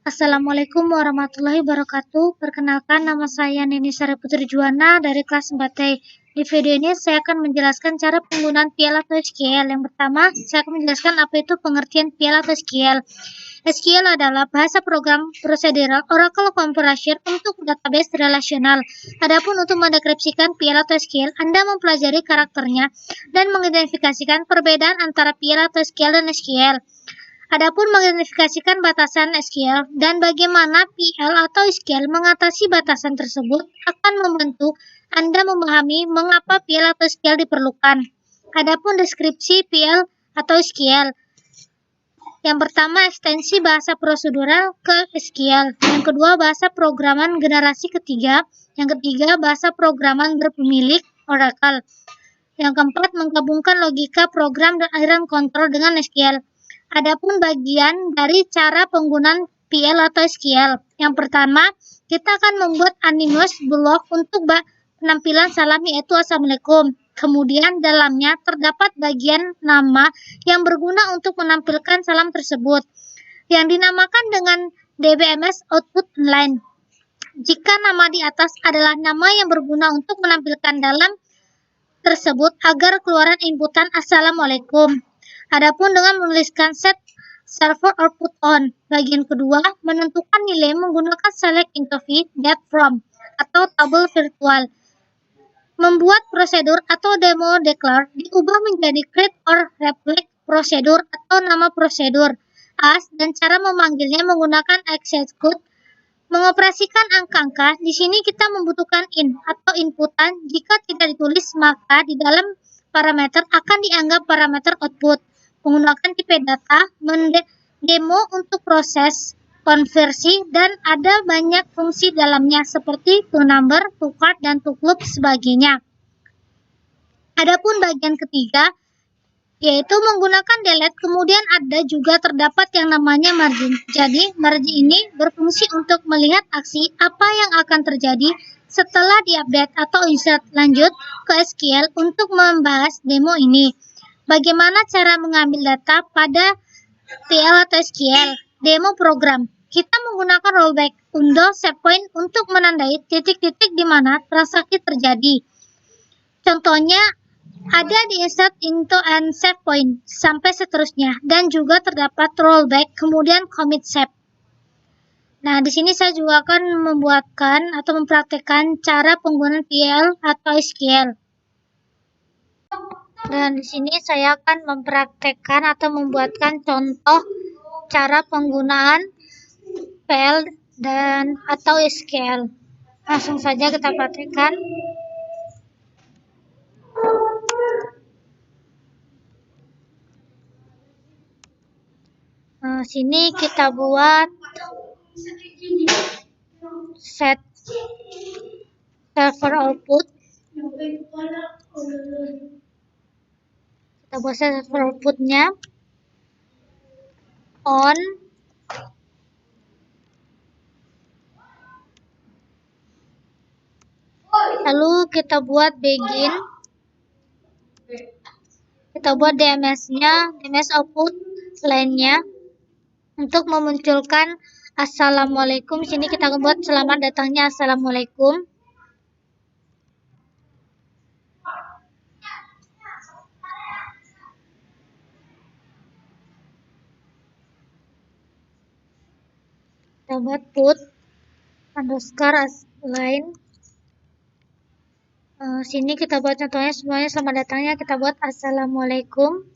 Assalamualaikum warahmatullahi wabarakatuh. Perkenalkan, nama saya Neni Sari Putri Juwana dari kelas 4T. Di video ini saya akan menjelaskan cara penggunaan PL atau SQL. Yang pertama, saya akan menjelaskan apa itu pengertian PL atau SQL. SQL adalah bahasa program prosedural Oracle Comparison untuk database relasional. Adapun untuk mendeskripsikan PL atau SQL, Anda mempelajari karakternya dan mengidentifikasikan perbedaan antara PL atau SQL dan SQL. Adapun mengidentifikasikan batasan SQL dan bagaimana PL atau SQL mengatasi batasan tersebut akan membantu Anda memahami mengapa PL atau SQL diperlukan. Adapun deskripsi PL atau SQL. Yang pertama, ekstensi bahasa prosedural ke SQL. Yang kedua, bahasa programan generasi ketiga. Yang ketiga, bahasa programan berpemilik Oracle. Yang keempat, menggabungkan logika program dan aliran kontrol dengan SQL. Adapun bagian dari cara penggunaan PL atau SQL. Yang pertama, kita akan membuat animus block untuk penampilan salam yaitu Assalamualaikum. Kemudian dalamnya terdapat bagian nama yang berguna untuk menampilkan salam tersebut, yang dinamakan dengan DBMS Output Line. Jika nama di atas adalah nama yang berguna untuk menampilkan dalam tersebut agar keluaran inputan Assalamualaikum. Adapun dengan menuliskan set server output on, bagian kedua menentukan nilai menggunakan select interface get from atau tabel virtual. Membuat prosedur atau demo declare diubah menjadi create or reflect prosedur atau nama prosedur as, dan cara memanggilnya menggunakan execute. Mengoperasikan angka-angka, di sini kita membutuhkan in atau inputan. Jika tidak ditulis, maka di dalam parameter akan dianggap parameter output. Menggunakan tipe data, demo untuk proses konversi, dan ada banyak fungsi dalamnya seperti toNumber, toCard, dan toGroup sebagainya. Adapun bagian ketiga, yaitu menggunakan delete, kemudian ada juga terdapat yang namanya margin. Jadi, margin ini berfungsi untuk melihat aksi apa yang akan terjadi setelah diupdate atau insert lanjut ke SQL. Untuk membahas demo ini, bagaimana cara mengambil data pada PL atau SQL. Demo program. Kita menggunakan rollback, undo, save point untuk menandai titik-titik di mana transaksi terjadi. Contohnya, ada di insert into and save point sampai seterusnya, dan juga terdapat rollback kemudian commit save. Nah, di sini saya juga akan membuatkan atau mempraktekkan cara penggunaan PL atau SQL. Dan di sini saya akan mempraktekkan atau membuatkan contoh cara penggunaan PL dan atau SQL. Langsung saja kita praktekkan. Nah, sini kita buat set server output. Kita buat set server outputnya on, lalu kita buat begin, kita buat DMS-nya, DMS output lainnya untuk memunculkan Assalamualaikum. Sini kita buat selamat datangnya Assalamualaikum. Kita buat put underscore line. Sini kita buat contohnya semuanya selamat datangnya, kita buat Assalamualaikum.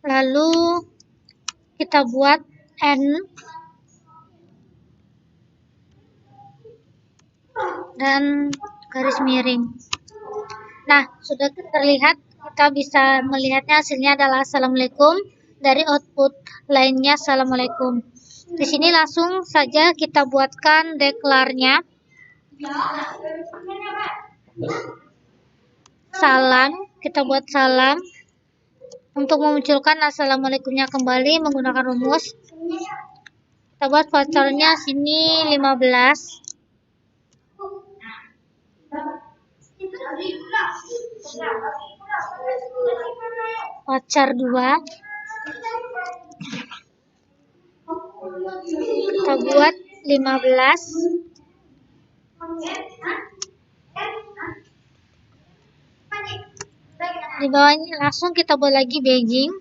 Lalu kita buat N dan garis miring. Nah, sudah terlihat, kita bisa melihatnya hasilnya adalah Assalamualaikum. Dari output lainnya Assalamualaikum. Di sini langsung saja kita buatkan declare-nya. Salam, kita buat salam. Untuk memunculkan Assalamualaikumnya kembali menggunakan rumus. Kita buat vouchernya sini 15. Voucher 2. Kita buat 15. Di bawahnya langsung kita buat lagi Beijing.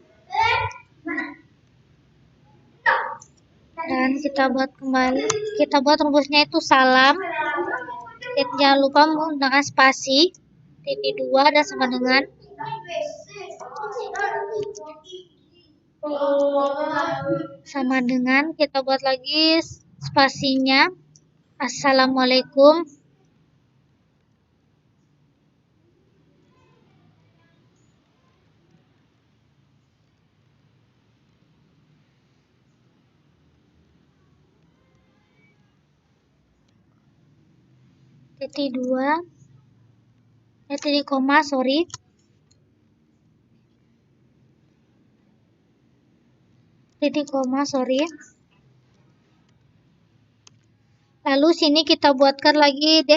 Dan kita buat kembali, kita buat rumusnya itu salam. Jangan lupa menggunakan spasi. Titik 2 dan sama dengan kita buat lagi spasinya. Assalamualaikum. Titik 2. Titik koma, sorry. Titik koma, sorry. Lalu sini kita buatkan lagi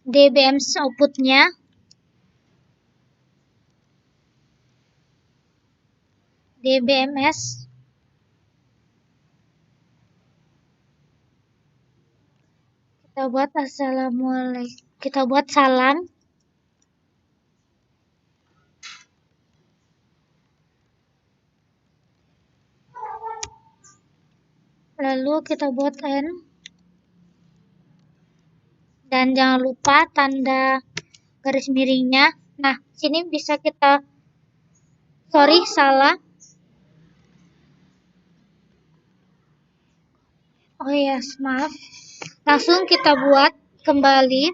DBMS outputnya. DBMS. Kita buat assalamualaikum. Kita buat salam. Lalu kita buat N. Dan jangan lupa tanda garis miringnya. Nah, sini bisa kita, sorry, salah. Oh yes, maaf. Langsung kita buat kembali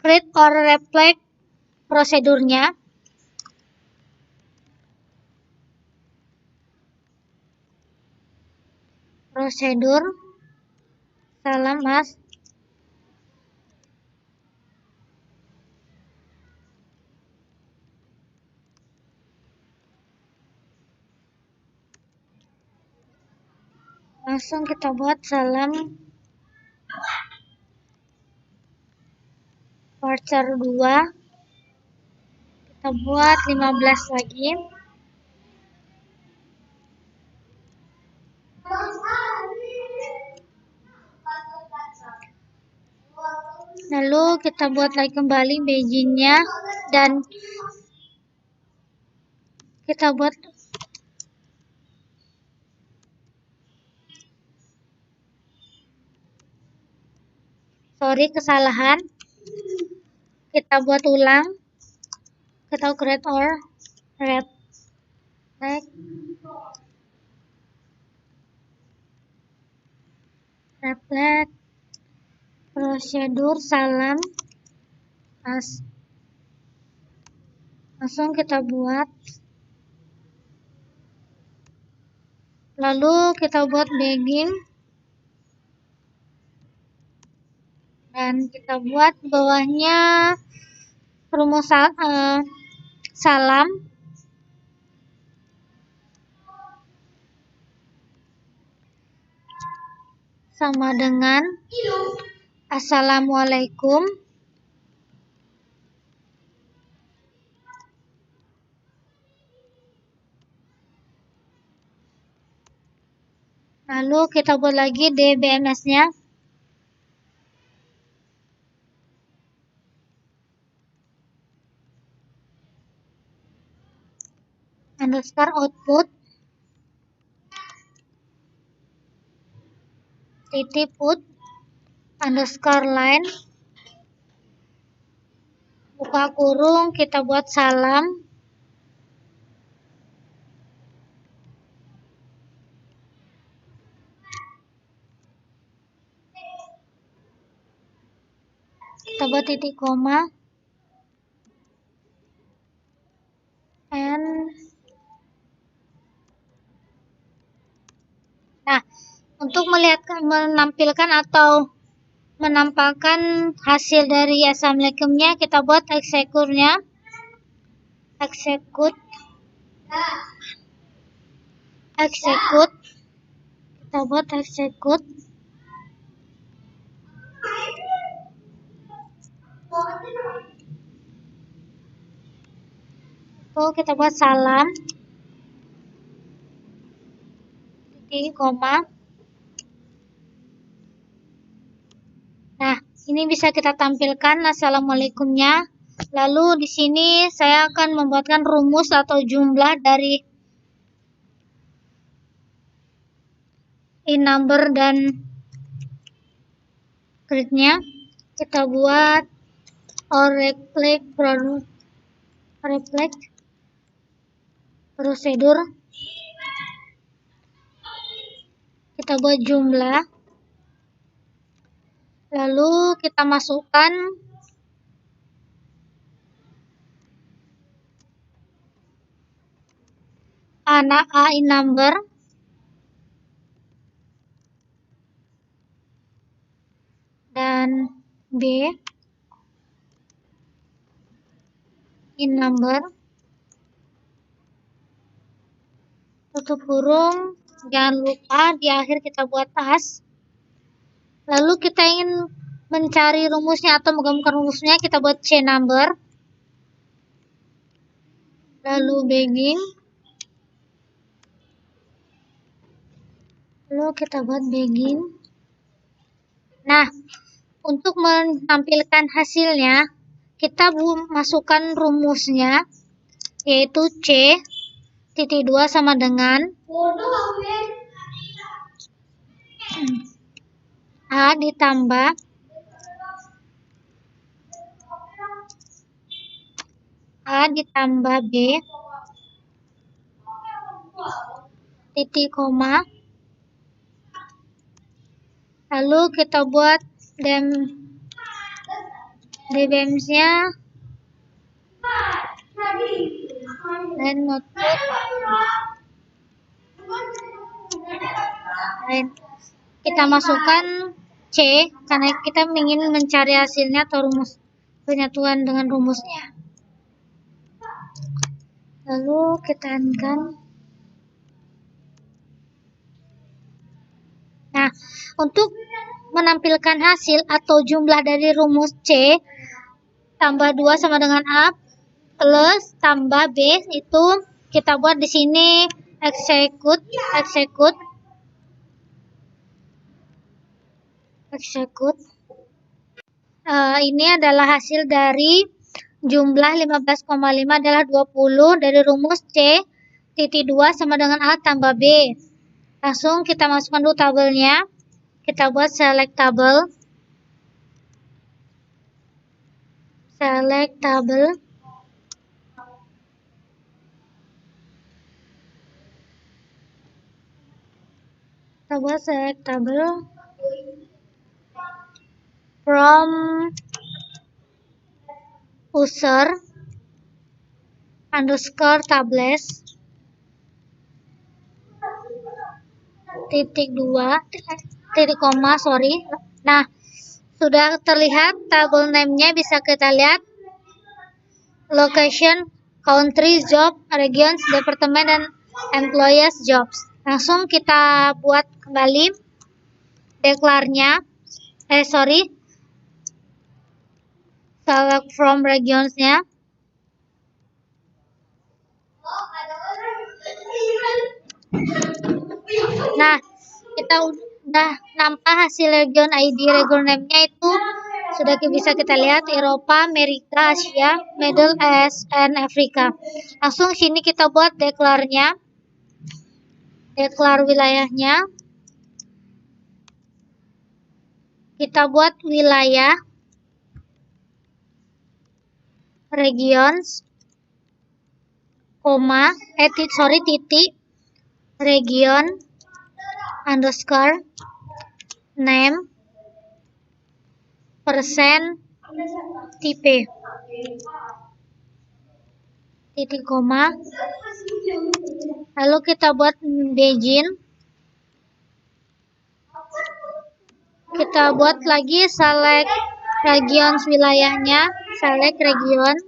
create or reflect prosedurnya. Prosedur salam mas. Langsung kita buat salam voucher 2. Kita buat 15 lagi. Lalu kita buat lagi kembali Beijingnya dan kita buat kesalahan. Kita buat ulang. Kita create or reflect prosedur salam as. Langsung kita buat. Lalu kita buat Beijing. Dan kita buat bawahnya rumus salam. Sama dengan assalamualaikum. Lalu kita buat lagi DBMS-nya. Underscore output. Titik put. Underscore line. Buka kurung, kita buat salam. Kita buat titik koma. Nah, untuk menampilkan atau menampakkan hasil dari assalamualaikumnya, kita buat execute. execute, kita buat execute. Kita buat salam, titik, koma. Nah, ini bisa kita tampilkan assalamualaikumnya. Lalu di sini saya akan membuatkan rumus atau jumlah dari in number dan grid-nya. Kita buat reflect prosedur. Kita buat jumlah. Lalu kita masukkan A in number, dan B in number, tutup kurung. Jangan lupa di akhir kita buat as. Lalu kita ingin mencari rumusnya atau menggabungkan rumusnya, kita buat C number. Lalu begin. Lalu kita buat begin. Nah, untuk menampilkan hasilnya, kita masukkan rumusnya, yaitu C titik 2 sama dengan A ditambah B titik koma. Lalu kita buat debems-nya dan notebook. Kita masukkan C karena kita ingin mencari hasilnya atau rumus penyatuan dengan rumusnya. Lalu kita tekankan. Nah, untuk menampilkan hasil atau jumlah dari rumus C tambah 2 sama dengan A plus tambah B, itu kita buat di sini execute. Ini adalah hasil dari jumlah 15,5 adalah 20 dari rumus C titik 2 sama dengan A tambah B. Langsung kita masukkan dulu tabelnya. Kita buat select tabel. Kita buat select tabel from user underscore tables titik 2 titik koma. Nah, sudah terlihat tabel name-nya, bisa kita lihat location, country, job, regions, department, dan employees jobs. Langsung kita buat kembali declare-nya. Select from regions-nya. Nah, kita udah nampak hasil region ID, region name-nya itu sudah bisa kita lihat Eropa, Amerika, Asia, Middle East, and Afrika. Langsung sini kita buat declare-nya. Declare wilayahnya. Kita buat wilayah regions, titik region underscore name persen tipe titik koma. Lalu kita buat begin. Kita buat lagi select regions wilayahnya, select region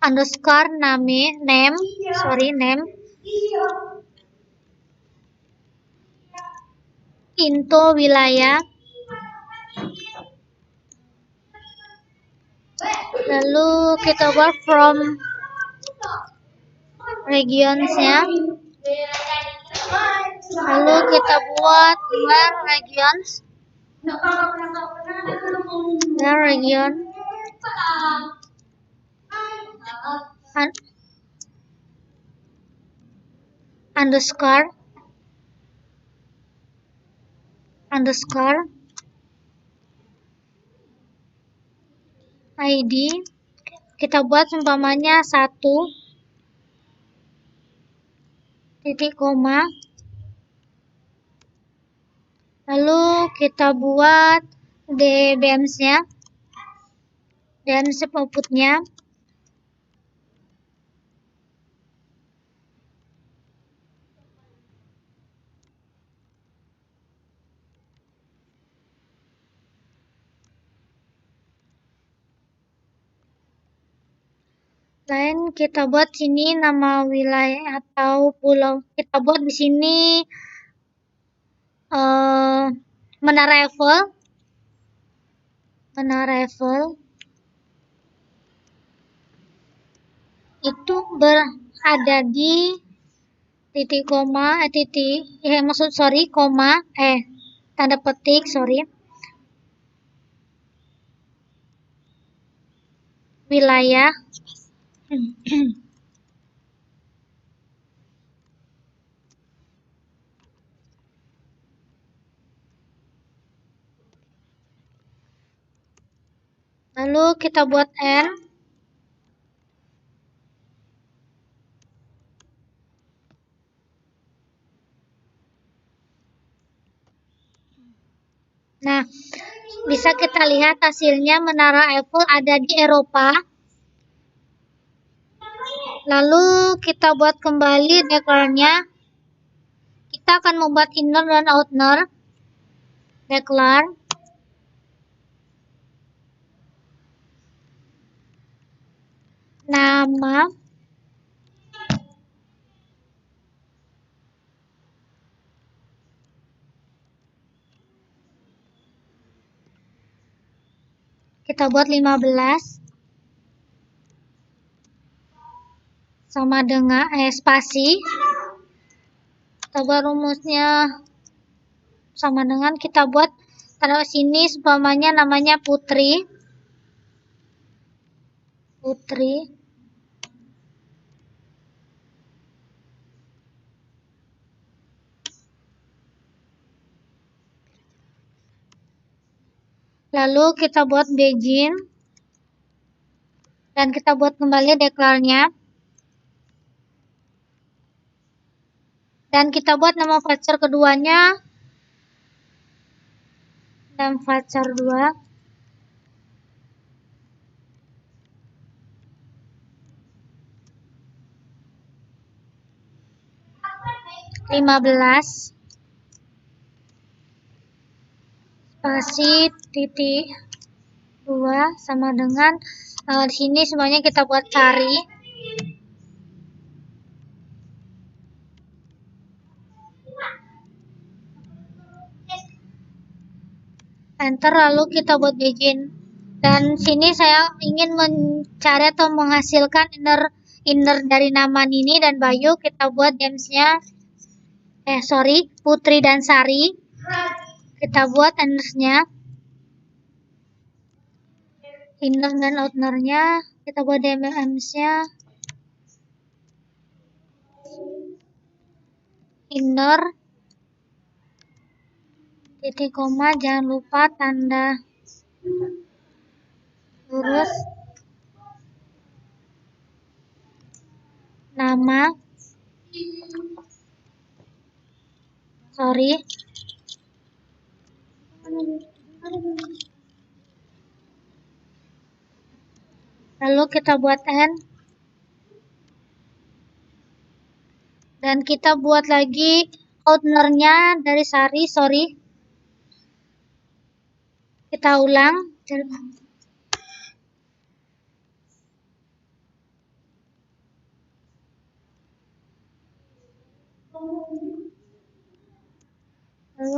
underscore name into wilayah. Lalu kita buat from regionsnya. Lalu kita buat where regions. Where region. Underscore ID. Kita buat umpamanya 1 titik koma. Lalu kita buat DBMS-nya, dan step output-nya. Lain kita buat sini nama wilayah atau pulau. Kita buat di sini Menara Eiffel. Itu berada di titik koma tanda petik wilayah. Lalu kita buat N. Nah, bisa kita lihat hasilnya Menara Eiffel ada di Eropa. Lalu kita buat kembali declare-nya. Kita akan membuat inner dan outer. Declare. Nama. Kita buat 15. Sama dengan spasi. Kita buat rumusnya sama dengan kita buat taruh sini umpamanya namanya Putri. Lalu kita buat begin. Dan kita buat kembali declare-nya. Dan kita buat nama voucher keduanya. Dan voucher 2. (15) spasi titik 2 sama dengan di sini semuanya kita buat cari. Enter, lalu kita buat begin. Dan sini saya ingin mencari atau menghasilkan inner dari nama Nini dan Bayu. Kita buat names-nya Putri dan Sari. Kita buat inner-nya. Inner dan outer-nya kita buat DMS-nya. Inner titik koma, jangan lupa tanda lurus, nama, lalu kita buat N, dan kita buat lagi outer-nya dari Sari. Kita ulang.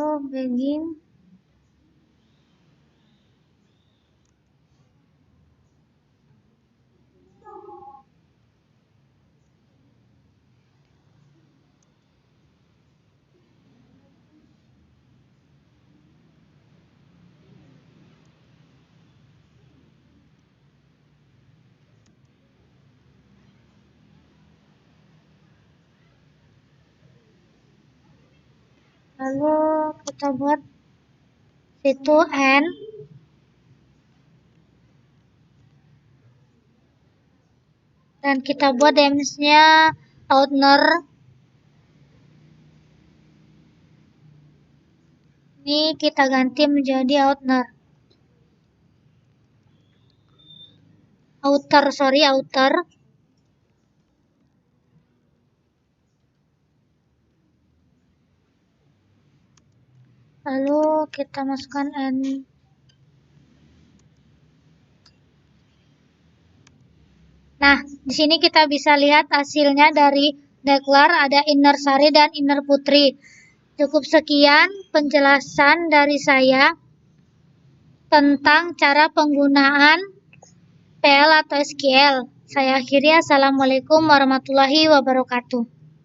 Lalu begin. Lalu kita buat situ N. Dan kita buat dimensinya outer. Ini kita ganti menjadi outer. Outer. Lalu kita masukkan N. Nah, di sini kita bisa lihat hasilnya dari declare ada inner Sari dan inner Putri. Cukup sekian penjelasan dari saya tentang cara penggunaan PL atau SQL. Saya akhiri. Assalamualaikum warahmatullahi wabarakatuh.